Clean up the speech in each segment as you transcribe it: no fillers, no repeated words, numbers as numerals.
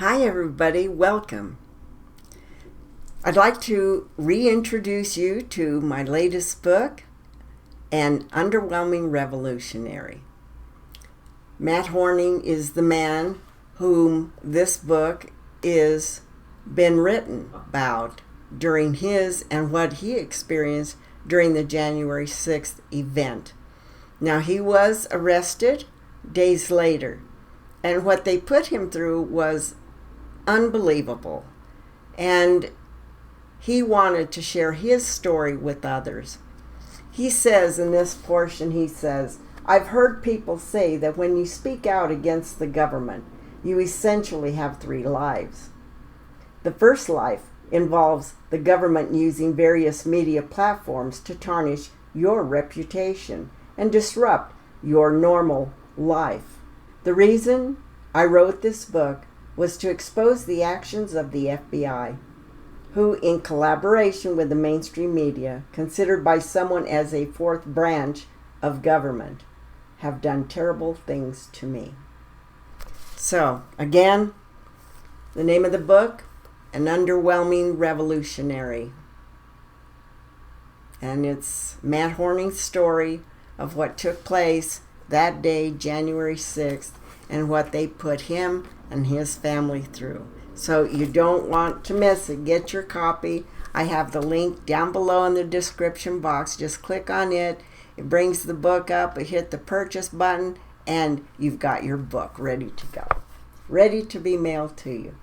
Hi everybody, welcome. I'd like to reintroduce you to my latest book, An Underwhelming Revolutionary. Matt Horning is the man whom this book is been written about during his and what he experienced during the January 6th event. Now, he was arrested days later, and what they put him through was unbelievable. And he wanted to share his story with others. He says in this portion, I've heard people say that when you speak out against the government, you essentially have three lives. The first life involves the government using various media platforms to tarnish your reputation and disrupt your normal life. The reason I wrote this book was to expose the actions of the FBI, who, in collaboration with the mainstream media, considered by someone as a fourth branch of government, have done terrible things to me. So, again, the name of the book, An Underwhelming Revolutionary. And it's Matt Horning's story of what took place that day, January 6th, and what they put him and his family through. So you don't want to miss it. Get your copy. I have the link down below in the description box. Just click on it. It brings the book up. Hit the purchase button, and you've got your book ready to go. Ready to be mailed to you.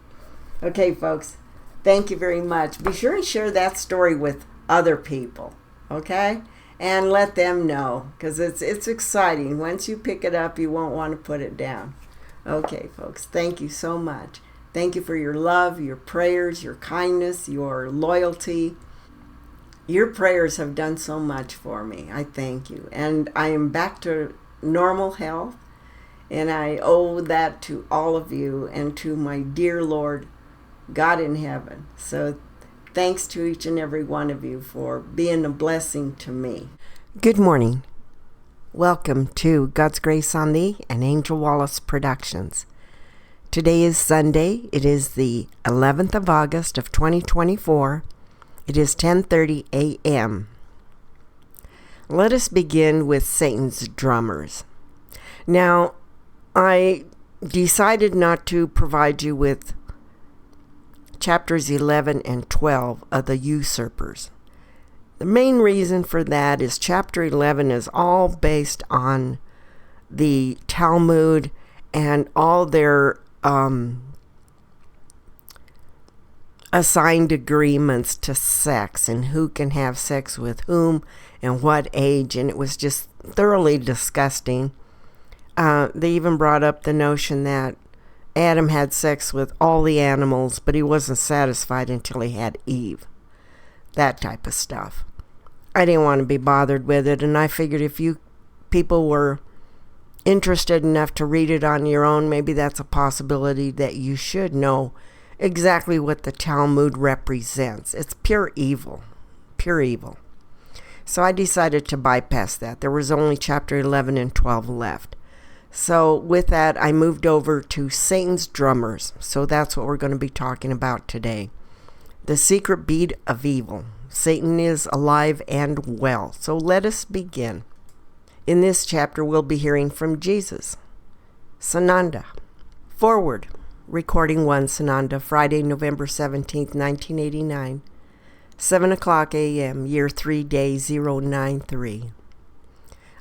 Okay, folks. Thank you very much. Be sure and share that story with other people. Okay? And let them know, because it's exciting. Once you pick it up, you won't want to put it down. Okay, folks, thank you so much. Thank you for your love, your prayers, your kindness, your loyalty. Your prayers have done so much for me. I thank you. And I am back to normal health, and I owe that to all of you and to my dear Lord, God in heaven. So thanks to each and every one of you for being a blessing to me. Good morning. Welcome to God's Grace on Thee and Angel Wallace Productions. Today is Sunday. It is the 11th of August of 2024. It is 10:30 a.m. Let us begin with Satan's drummers. Now, I decided not to provide you with chapters 11 and 12 of The Usurpers. The main reason for that is chapter 11 is all based on the Talmud and all their assigned agreements to sex and who can have sex with whom and what age, and it was just thoroughly disgusting. They even brought up the notion that Adam had sex with all the animals, but he wasn't satisfied until he had Eve. That type of stuff. I didn't want to be bothered with it, and I figured if you people were interested enough to read it on your own, maybe that's a possibility that you should know exactly what the Talmud represents. It's pure evil. Pure evil. So I decided to bypass that. There was only chapter 11 and 12 left. So with that, I moved over to Satan's drummers. So that's what we're going to be talking about today. The secret beat of evil. Satan is alive and well. So let us begin. In this chapter, we'll be hearing from Jesus. Sananda. Forward. Recording 1, Sananda, Friday, November 17th, 1989. 7 o'clock a.m., year 3, day 093.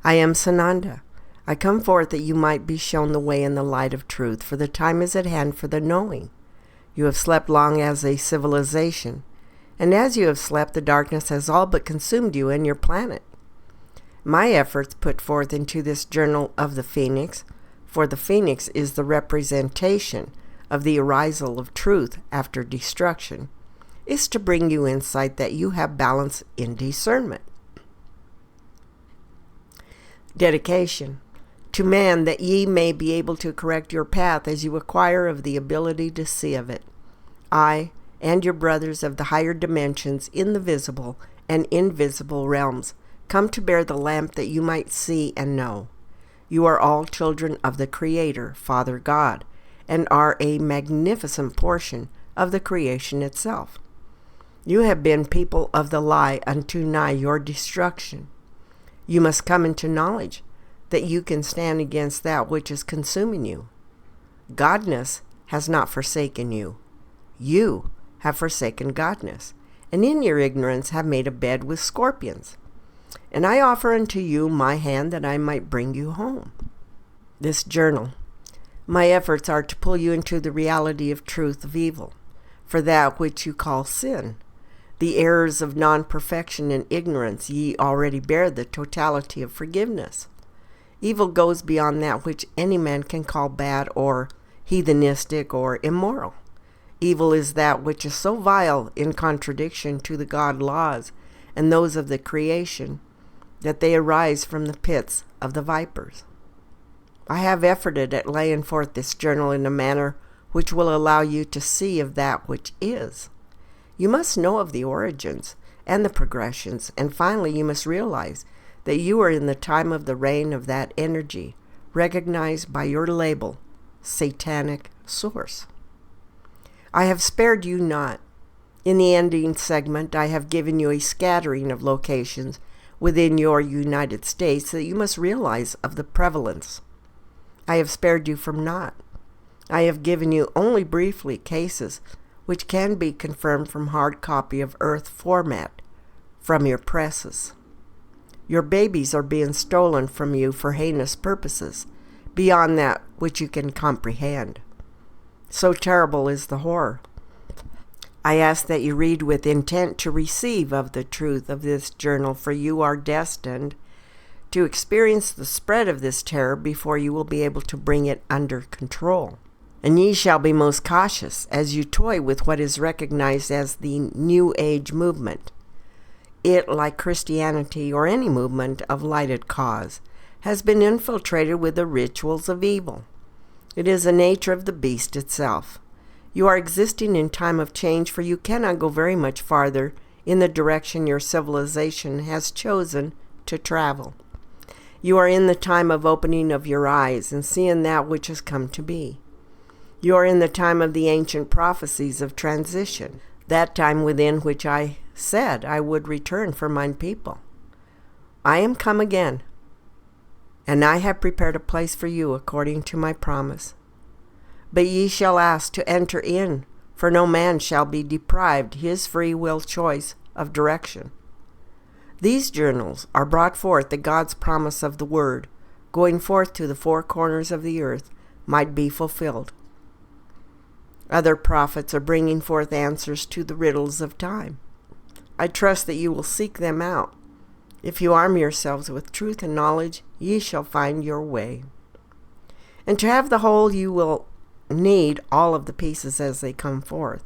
I am Sananda. I come forth that you might be shown the way in the light of truth, for the time is at hand for the knowing. You have slept long as a civilization, and as you have slept, the darkness has all but consumed you and your planet. My efforts put forth into this journal of the Phoenix, for the Phoenix is the representation of the arisal of truth after destruction, is to bring you insight that you have balance in discernment. Dedication. To man, that ye may be able to correct your path as you acquire of the ability to see of it. I and your brothers of the higher dimensions in the visible and invisible realms come to bear the lamp that you might see and know. You are all children of the Creator, Father God, and are a magnificent portion of the creation itself. You have been people of the lie unto nigh your destruction. You must come into knowledge that you can stand against that which is consuming you. Godness has not forsaken you. You have forsaken godness, and in your ignorance have made a bed with scorpions. And I offer unto you my hand that I might bring you home. This journal. My efforts are to pull you into the reality of truth of evil, for that which you call sin. The errors of non-perfection and ignorance ye already bear the totality of forgiveness. Evil goes beyond that which any man can call bad or heathenistic or immoral. Evil is that which is so vile in contradiction to the God laws and those of the creation that they arise from the pits of the vipers. I have efforted at laying forth this journal in a manner which will allow you to see of that which is. You must know of the origins and the progressions, and finally you must realize that you are in the time of the reign of that energy, recognized by your label, Satanic Source. I have spared you not. In the ending segment, I have given you a scattering of locations within your United States that you must realize of the prevalence. I have spared you from naught. I have given you only briefly cases which can be confirmed from hard copy of Earth format from your presses. Your babies are being stolen from you for heinous purposes, beyond that which you can comprehend. So terrible is the horror. I ask that you read with intent to receive of the truth of this journal, for you are destined to experience the spread of this terror before you will be able to bring it under control. And ye shall be most cautious as you toy with what is recognized as the New Age movement. It, like Christianity or any movement of lighted cause, has been infiltrated with the rituals of evil. It is the nature of the beast itself. You are existing in time of change, for you cannot go very much farther in the direction your civilization has chosen to travel. You are in the time of opening of your eyes and seeing that which has come to be. You are in the time of the ancient prophecies of transition, that time within which I said I would return for mine people. I am come again, and I have prepared a place for you according to my promise. But ye shall ask to enter in, for no man shall be deprived his free will choice of direction. These journals are brought forth that God's promise of the word, going forth to the four corners of the earth, might be fulfilled. Other prophets are bringing forth answers to the riddles of time. I trust that you will seek them out. If you arm yourselves with truth and knowledge, ye shall find your way. And to have the whole, you will need all of the pieces as they come forth.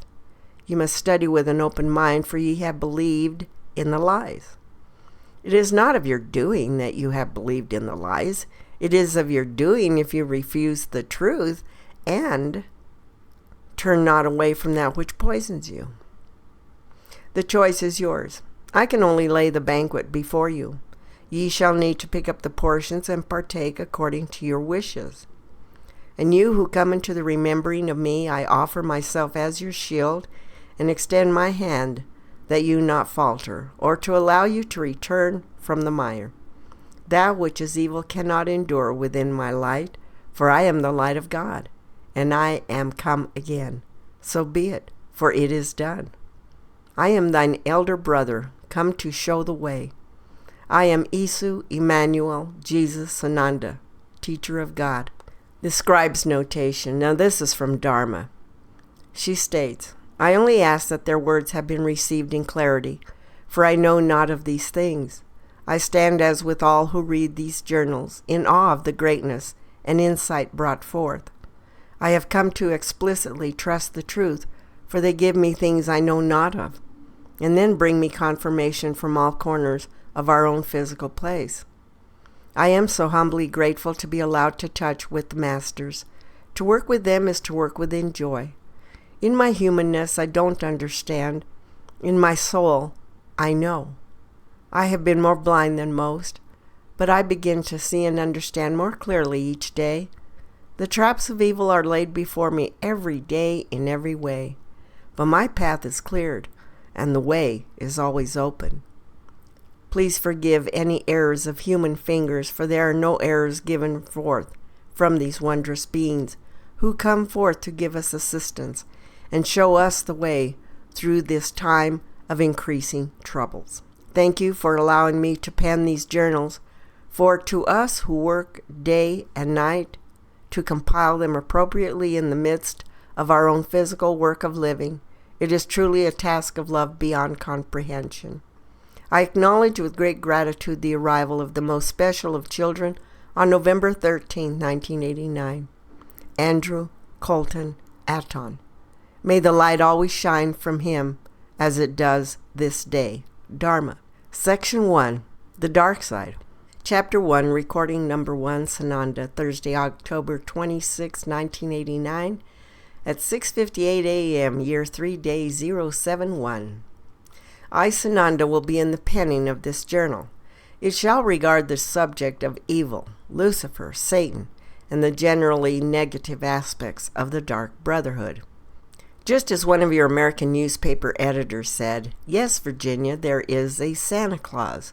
You must study with an open mind, for ye have believed in the lies. It is not of your doing that you have believed in the lies. It is of your doing if you refuse the truth and turn not away from that which poisons you. The choice is yours. I can only lay the banquet before you. Ye shall need to pick up the portions and partake according to your wishes. And you who come into the remembering of me, I offer myself as your shield and extend my hand that you not falter, or to allow you to return from the mire. That which is evil cannot endure within my light, for I am the light of God, and I am come again. So be it, for it is done. I am thine elder brother, come to show the way. I am Isu Emmanuel Jesus Sananda, teacher of God. The scribe's notation. Now this is from Dharma. She states, I only ask that their words have been received in clarity, for I know not of these things. I stand as with all who read these journals, in awe of the greatness and insight brought forth. I have come to explicitly trust the truth, for they give me things I know not of, and then bring me confirmation from all corners of our own physical place. I am so humbly grateful to be allowed to touch with the masters. To work with them is to work within joy. In my humanness, I don't understand. In my soul, I know. I have been more blind than most, but I begin to see and understand more clearly each day. The traps of evil are laid before me every day in every way, but my path is cleared, and the way is always open. Please forgive any errors of human fingers, for there are no errors given forth from these wondrous beings who come forth to give us assistance and show us the way through this time of increasing troubles. Thank you for allowing me to pen these journals, for to us who work day and night to compile them appropriately in the midst of our own physical work of living, it is truly a task of love beyond comprehension. I acknowledge with great gratitude the arrival of the most special of children on November 13, 1989, Andrew Colton Atton. May the light always shine from him as it does this day. Dharma. Section 1, The Dark Side. Chapter 1, recording number 1, Sananda, Thursday, October 26, 1989, at 6:58 a.m., year 3, day 071. I, Sananda, will be in the penning of this journal. It shall regard the subject of evil, Lucifer, Satan, and the generally negative aspects of the Dark Brotherhood. Just as one of your American newspaper editors said, "Yes, Virginia, there is a Santa Claus,"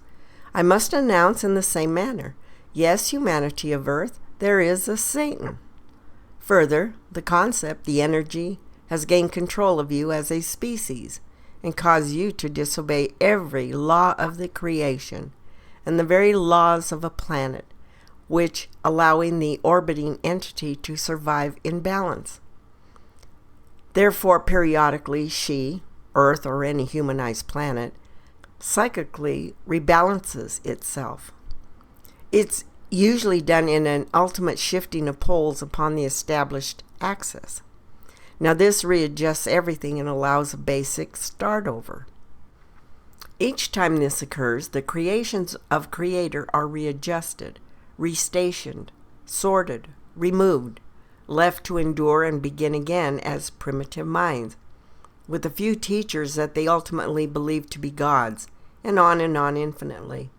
I must announce in the same manner, "Yes, humanity of Earth, there is a Satan." Further, the concept, the energy, has gained control of you as a species and caused you to disobey every law of the creation and the very laws of a planet, which allowing the orbiting entity to survive in balance. Therefore, periodically, she, Earth, or any humanized planet, psychically rebalances itself. It's usually done in an ultimate shifting of poles upon the established axis. Now this readjusts everything and allows a basic start over. Each time this occurs, the creations of Creator are readjusted, restationed, sorted, removed, left to endure and begin again as primitive minds, with a few teachers that they ultimately believe to be gods, and on infinitely.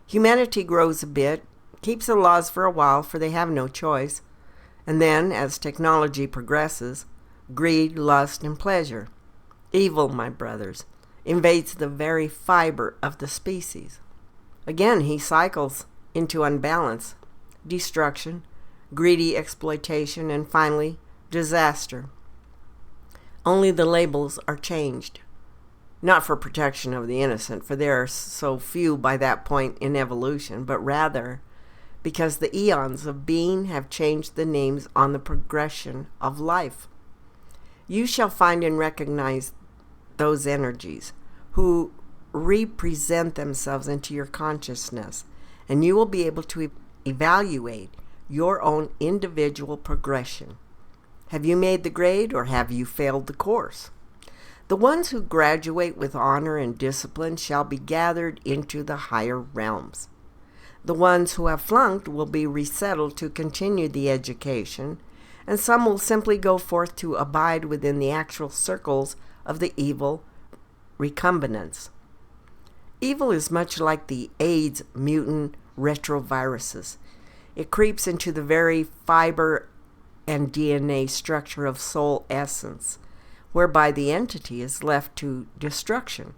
Humanity grows a bit, keeps the laws for a while, for they have no choice, and then, as technology progresses, greed, lust, and pleasure, evil, my brothers, invades the very fiber of the species. Again, he cycles into unbalance, destruction, greedy exploitation, and finally, disaster. Only the labels are changed. Not for protection of the innocent, for there are so few by that point in evolution, but rather because the eons of being have changed the names on the progression of life. You shall find and recognize those energies who represent themselves into your consciousness, and you will be able to evaluate your own individual progression. Have you made the grade, or have you failed the course? The ones who graduate with honor and discipline shall be gathered into the higher realms. The ones who have flunked will be resettled to continue the education, and some will simply go forth to abide within the actual circles of the evil recombinants. Evil is much like the AIDS mutant retroviruses. It creeps into the very fiber and DNA structure of soul essence, whereby the entity is left to destruction,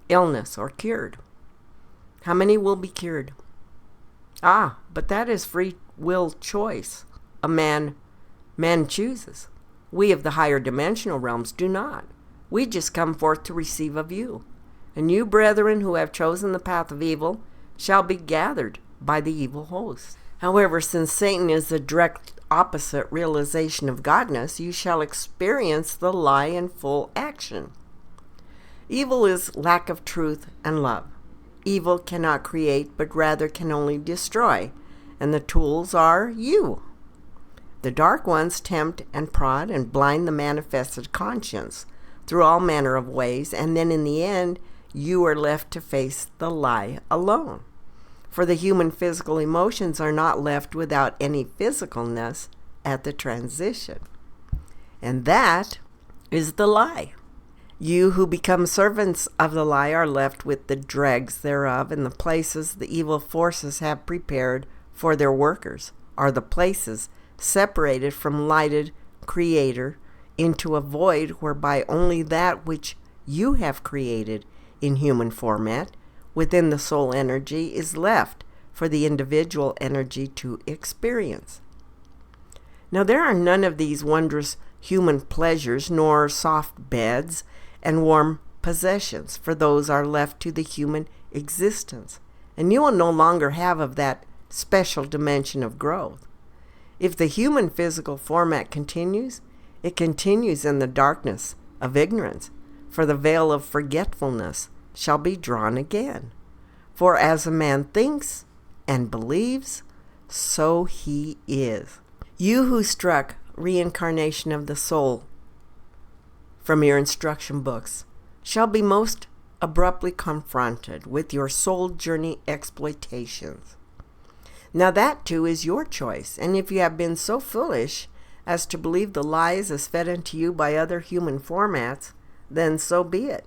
illness, or cured. How many will be cured? But that is free will choice. A man chooses. We of the higher dimensional realms do not. We just come forth to receive of you. And you, brethren, who have chosen the path of evil, shall be gathered by the evil host. However, since Satan is the direct opposite realization of godness, you shall experience the lie in full action. Evil is lack of truth and love. Evil cannot create, but rather can only destroy, and the tools are you. The dark ones tempt and prod and blind the manifested conscience through all manner of ways, and then in the end, you are left to face the lie alone. For the human physical emotions are not left without any physicalness at the transition. And that is the lie. You who become servants of the lie are left with the dregs thereof, and the places the evil forces have prepared for their workers are the places separated from lighted Creator into a void whereby only that which you have created in human format within the soul energy is left for the individual energy to experience. Now, there are none of these wondrous human pleasures, nor soft beds and warm possessions, for those are left to the human existence, and you will no longer have of that special dimension of growth. If the human physical format continues, it continues in the darkness of ignorance, for the veil of forgetfulness shall be drawn again. For as a man thinks and believes, so he is. You who struck reincarnation of the soul from your instruction books shall be most abruptly confronted with your soul journey exploitations. Now that too is your choice, and if you have been so foolish as to believe the lies as fed into you by other human formats, then so be it.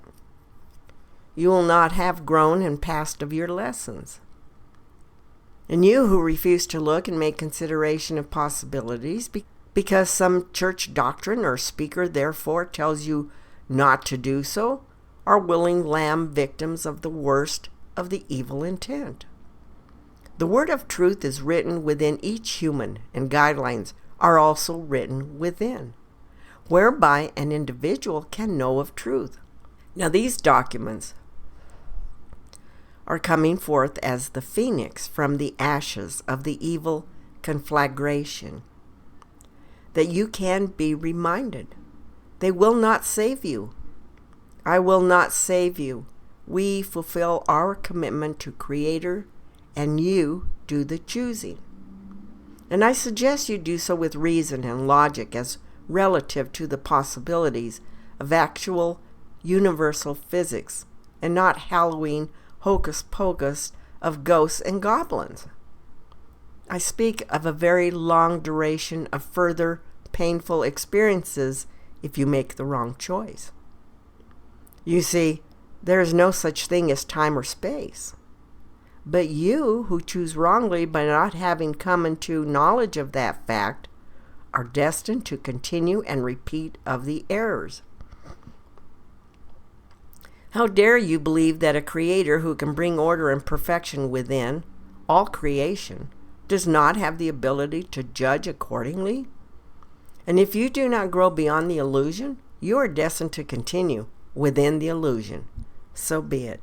You will not have grown and passed of your lessons. And you who refuse to look and make consideration of possibilities because some church doctrine or speaker therefore tells you not to do so, are willing lamb victims of the worst of the evil intent. The word of truth is written within each human, and guidelines are also written within, whereby an individual can know of truth. Now these documents are coming forth as the phoenix from the ashes of the evil conflagration, that you can be reminded. They will not save you. I will not save you. We fulfill our commitment to Creator, and you do the choosing. And I suggest you do so with reason and logic as relative to the possibilities of actual universal physics, and not Halloween hocus pocus of ghosts and goblins. I speak of a very long duration of further painful experiences if you make the wrong choice. You see, there is no such thing as time or space. But you who choose wrongly by not having come into knowledge of that fact are destined to continue and repeat of the errors. How dare you believe that a Creator who can bring order and perfection within all creation does not have the ability to judge accordingly? And if you do not grow beyond the illusion, you are destined to continue within the illusion. So be it.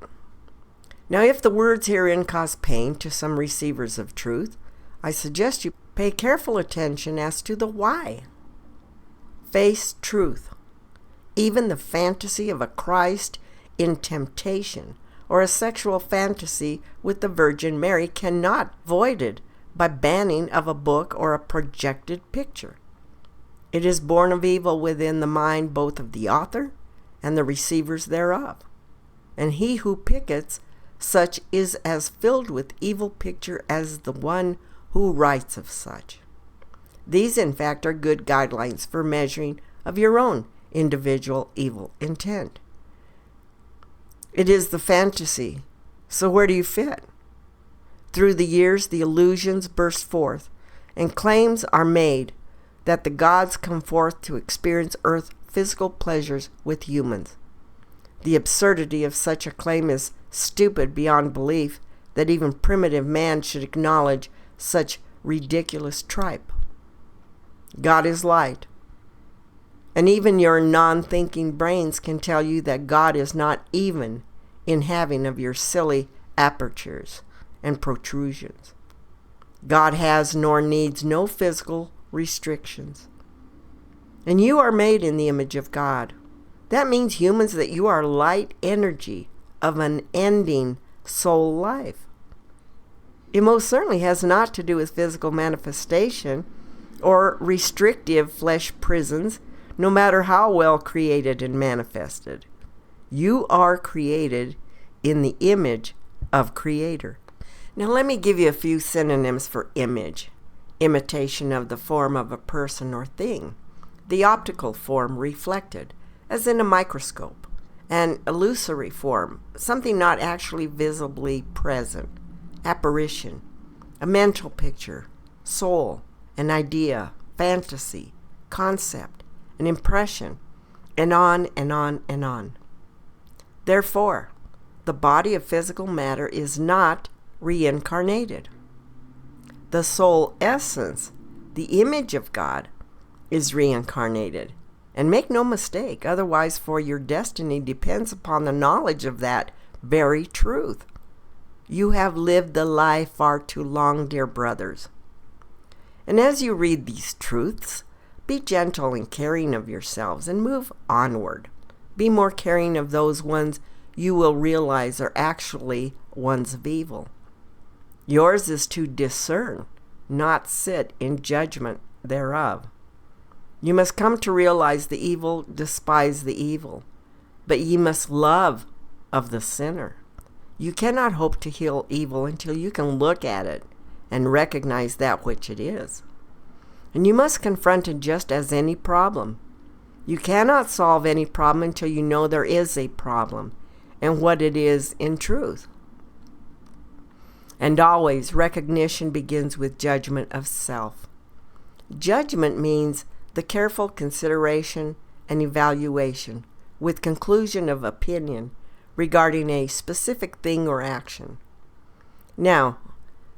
Now, if the words herein cause pain to some receivers of truth, I suggest you pay careful attention as to the why. Face truth. Even the fantasy of a Christ in temptation or a sexual fantasy with the Virgin Mary cannot be voided by banning of a book or a projected picture. It is born of evil within the mind both of the author and the receivers thereof. And he who pickets such is as filled with evil picture as the one who writes of such. These, in fact, are good guidelines for measuring of your own individual evil intent. It is the fantasy, so where do you fit? Through the years, the illusions burst forth, and claims are made that the gods come forth to experience earth physical pleasures with humans. The absurdity of such a claim is stupid beyond belief that even primitive man should acknowledge such ridiculous tripe. God is light, and even your non-thinking brains can tell you that God is not even in having of your silly apertures and protrusions. God has nor needs no physical restrictions. And you are made in the image of God. That means, humans, that you are light energy of an ending soul life. It most certainly has not to do with physical manifestation or restrictive flesh prisons, no matter how well created and manifested. You are created in the image of Creator. Now let me give you a few synonyms for image. Imitation of the form of a person or thing. The optical form reflected, as in a microscope. An illusory form, something not actually visibly present. Apparition. A mental picture. Soul. an idea, fantasy, concept, an impression, and on and on and on. Therefore, the body of physical matter is not reincarnated. The soul essence, the image of God, is reincarnated. And make no mistake, otherwise, for your destiny depends upon the knowledge of that very truth. You have lived the lie far too long, dear brothers. And as you read these truths, be gentle and caring of yourselves and move onward. Be more caring of those ones you will realize are actually ones of evil. Yours is to discern, not sit in judgment thereof. You must come to realize the evil, despise the evil, but ye must love of the sinner. You cannot hope to heal evil until you can look at it and recognize that which it is. And you must confront it just as any problem. You cannot solve any problem until you know there is a problem and what it is in truth. And always, recognition begins with judgment of self. Judgment means the careful consideration and evaluation with conclusion of opinion regarding a specific thing or action. Now,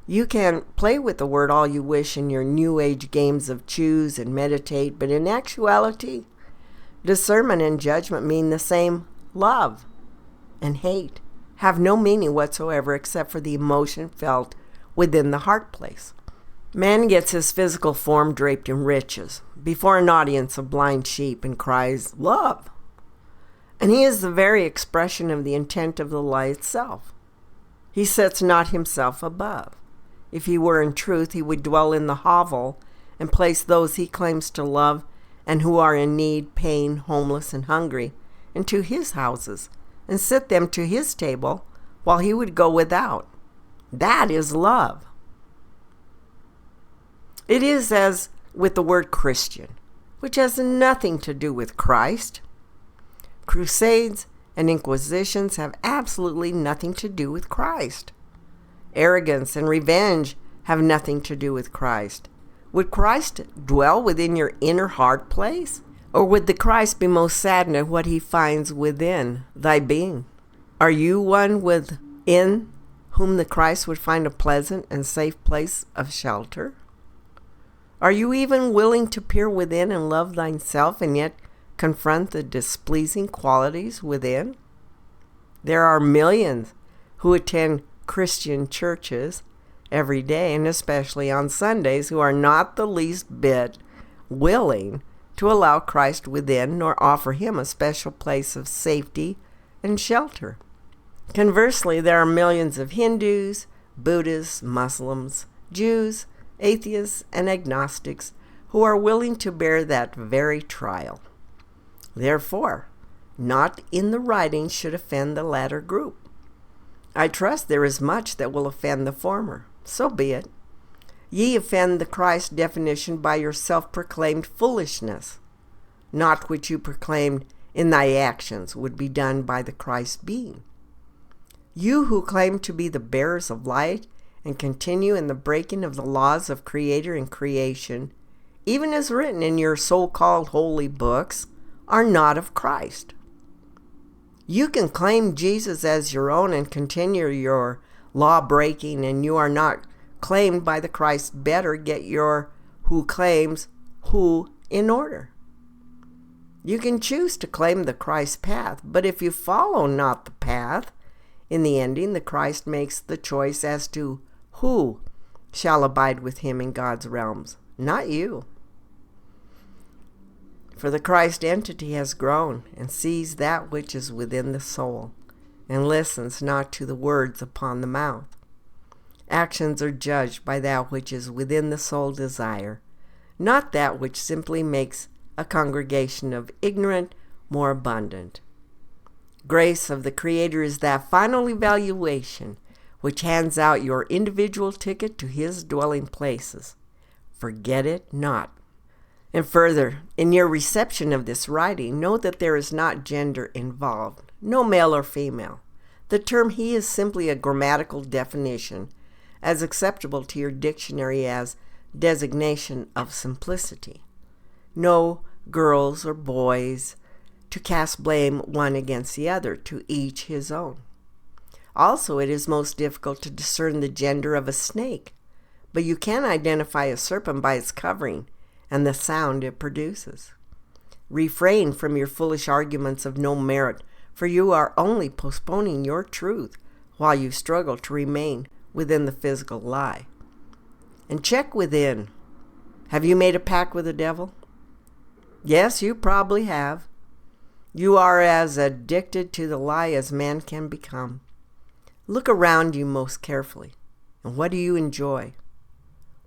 you can play with the word all you wish in your New Age games of choose and meditate, but in actuality, discernment and judgment mean the same. Love and hate have no meaning whatsoever except for the emotion felt within the heart place. Man gets his physical form draped in riches before an audience of blind sheep and cries, "Love!" And he is the very expression of the intent of the lie itself. He sets not himself above. If he were in truth, he would dwell in the hovel and place those he claims to love and who are in need, pain, homeless, and hungry into his houses and sit them to his table while he would go without. That is love. It is as with the word Christian, which has nothing to do with Christ. Crusades and inquisitions have absolutely nothing to do with Christ. Arrogance and revenge have nothing to do with Christ. Would Christ dwell within your inner heart place? Or would the Christ be most saddened at what he finds within thy being? Are you one within whom the Christ would find a pleasant and safe place of shelter? Are you even willing to peer within and love thyself and yet confront the displeasing qualities within? There are millions who attend Christian churches every day, and especially on Sundays, who are not the least bit willing to allow Christ within nor offer him a special place of safety and shelter. Conversely, there are millions of Hindus, Buddhists, Muslims, Jews, atheists, and agnostics who are willing to bear that very trial. Therefore, not in the writing should offend the latter group. I trust there is much that will offend the former. So be it. Ye offend the Christ definition by your self-proclaimed foolishness. Not which you proclaimed in thy actions would be done by the Christ being. You who claim to be the bearers of light and continue in the breaking of the laws of Creator and creation, even as written in your so-called holy books, are not of Christ. You can claim Jesus as your own and continue your law-breaking, and you are not claimed by the Christ. Better get your who claims who in order. You can choose to claim the Christ path, but if you follow not the path, in the ending the Christ makes the choice as to who shall abide with him in God's realms, not you. For the Christ entity has grown and sees that which is within the soul, and listens not to the words upon the mouth. Actions are judged by that which is within the soul desire, not that which simply makes a congregation of ignorant more abundant. Grace of the Creator is that final evaluation which hands out your individual ticket to his dwelling places. Forget it not. And further, in your reception of this writing, know that there is not gender involved, no male or female. The term he is simply a grammatical definition, as acceptable to your dictionary as designation of simplicity. No girls or boys to cast blame one against the other, to each his own. Also, it is most difficult to discern the gender of a snake, but you can identify a serpent by its covering and the sound it produces. Refrain from your foolish arguments of no merit, for you are only postponing your truth while you struggle to remain within the physical lie. And check within. Have you made a pact with the devil? Yes, you probably have. You are as addicted to the lie as man can become. Look around you most carefully. And what do you enjoy?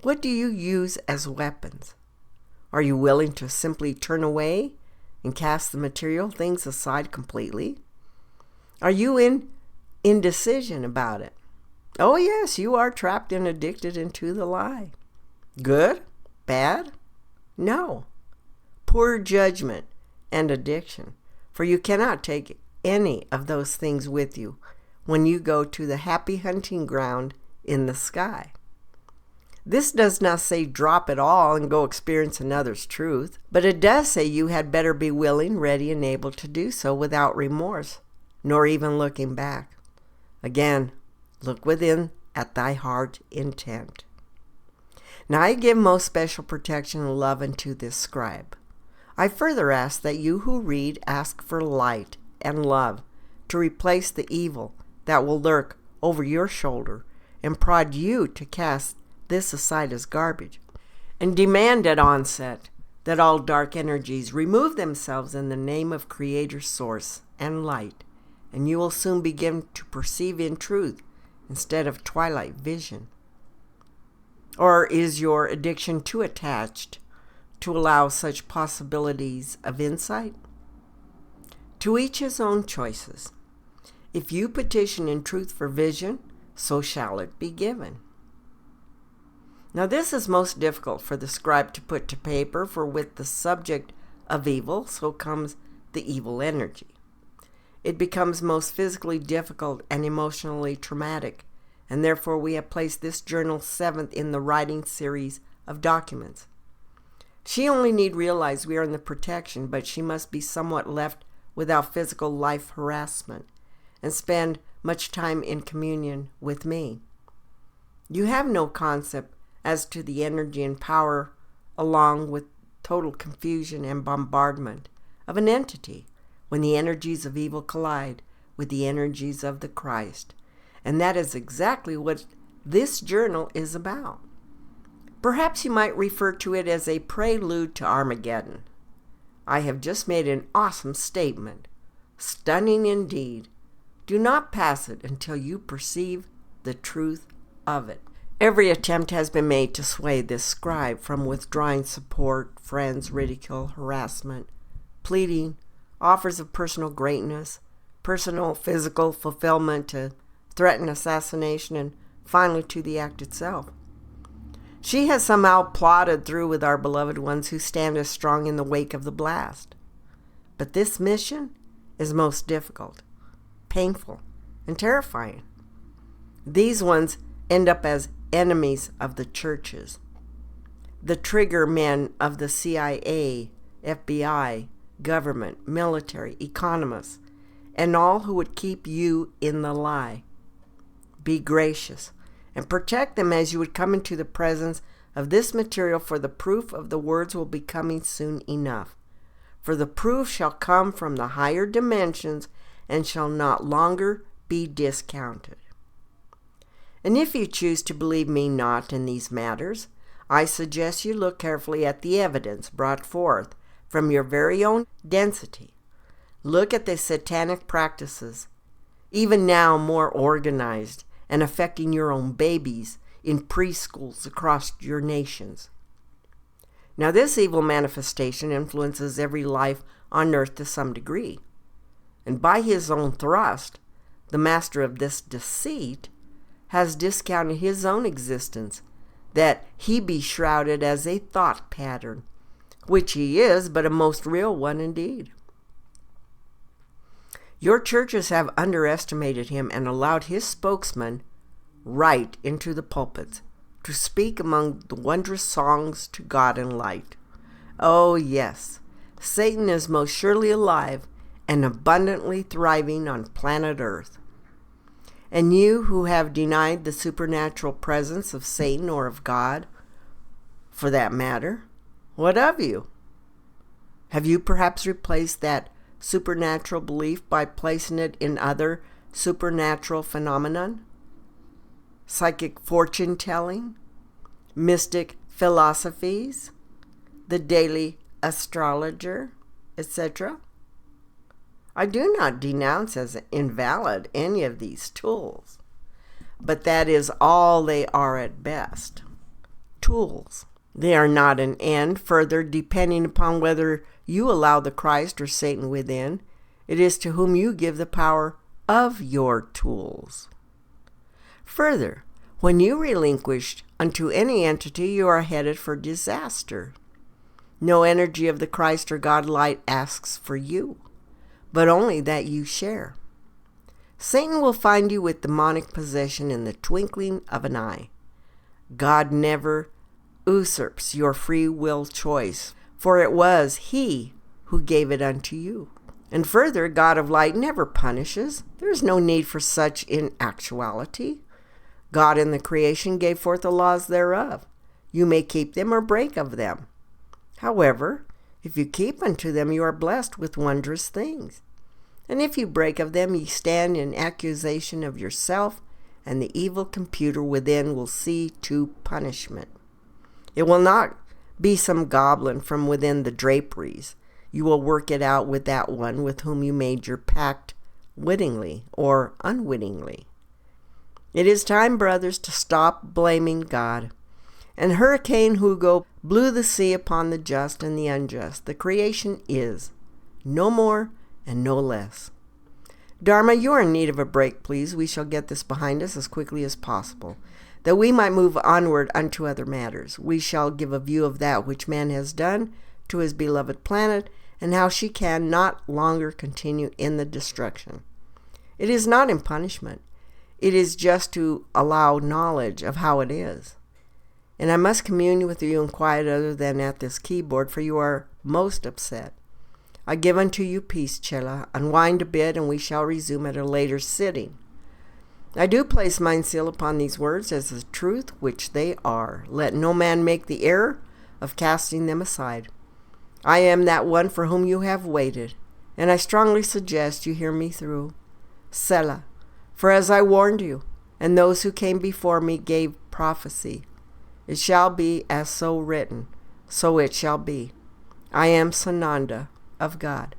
What do you use as weapons? Are you willing to simply turn away and cast the material things aside completely? Are you in indecision about it? Oh yes, you are trapped and addicted into the lie. Good? Bad? No. Poor judgment and addiction. For you cannot take any of those things with you when you go to the happy hunting ground in the sky. This does not say drop it all and go experience another's truth, but it does say you had better be willing, ready, and able to do so without remorse, nor even looking back. Again, look within at thy heart intent. Now I give most special protection and love unto this scribe. I further ask that you who read ask for light and love to replace the evil that will lurk over your shoulder and prod you to cast this aside as garbage, and demand at onset that all dark energies remove themselves in the name of Creator Source and Light, and you will soon begin to perceive in truth instead of twilight vision. Or is your addiction too attached to allow such possibilities of insight? To each his own choices. If you petition in truth for vision, so shall it be given. Now this is most difficult for the scribe to put to paper, for with the subject of evil, so comes the evil energy. It becomes most physically difficult and emotionally traumatic, and therefore we have placed this journal 7th in the writing series of documents. She only need realize we are in the protection, but she must be somewhat left without physical life harassment and spend much time in communion with me. You have no concept as to the energy and power, along with total confusion and bombardment, of an entity when the energies of evil collide with the energies of the Christ. And that is exactly what this journal is about. Perhaps you might refer to it as a prelude to Armageddon. I have just made an awesome statement, stunning indeed. Do not pass it until you perceive the truth of it. Every attempt has been made to sway this scribe from withdrawing support, friends, ridicule, harassment, pleading, offers of personal greatness, personal physical fulfillment, to threaten assassination, and finally to the act itself. She has somehow plodded through with our beloved ones who stand as strong in the wake of the blast. But this mission is most difficult, painful, and terrifying. These ones end up as enemies of the churches, the trigger men of the CIA, FBI, government, military, economists, and all who would keep you in the lie. Be gracious and protect them as you would come into the presence of this material, for the proof of the words will be coming soon enough. For the proof shall come from the higher dimensions and shall not longer be discounted. And if you choose to believe me not in these matters, I suggest you look carefully at the evidence brought forth from your very own density. Look at the satanic practices, even now more organized and affecting your own babies in preschools across your nations. Now this evil manifestation influences every life on earth to some degree. And by his own thrust, the master of this deceit has discounted his own existence, that he be shrouded as a thought pattern, which he is, but a most real one indeed. Your churches have underestimated him and allowed his spokesman right into the pulpits to speak among the wondrous songs to God in light. Oh, yes, Satan is most surely alive and abundantly thriving on planet Earth. And you who have denied the supernatural presence of Satan or of God, for that matter, what of you? Have you perhaps replaced that supernatural belief by placing it in other supernatural phenomenon? Psychic fortune-telling, mystic philosophies, the daily astrologer, etc.? I do not denounce as invalid any of these tools, but that is all they are at best, tools. They are not an end. Further, depending upon whether you allow the Christ or Satan within, it is to whom you give the power of your tools. Further, when you relinquish unto any entity, you are headed for disaster. No energy of the Christ or God light asks for you, but only that you share. Satan will find you with demonic possession in the twinkling of an eye. God never usurps your free will choice, for it was He who gave it unto you. And further, God of light never punishes. There is no need for such in actuality. God in the creation gave forth the laws thereof. You may keep them or break of them. However, if you keep unto them, you are blessed with wondrous things. And if you break of them, ye stand in accusation of yourself, and the evil computer within will see to punishment. It will not be some goblin from within the draperies. You will work it out with that one with whom you made your pact wittingly or unwittingly. It is time, brothers, to stop blaming God. And Hurricane Hugo blew the sea upon the just and the unjust. The creation is, no more and no less. Dharma, you are in need of a break, please. We shall get this behind us as quickly as possible, that we might move onward unto other matters. We shall give a view of that which man has done to his beloved planet, and how she can not longer continue in the destruction. It is not in punishment. It is just to allow knowledge of how it is. And I must commune with you in quiet other than at this keyboard, for you are most upset. I give unto you peace, Chela. Unwind a bit, and we shall resume at a later sitting. I do place mine seal upon these words as the truth which they are. Let no man make the error of casting them aside. I am that one for whom you have waited, and I strongly suggest you hear me through. Selah. For as I warned you, and those who came before me gave prophecy, it shall be as so written, so it shall be. I am Sananda of God.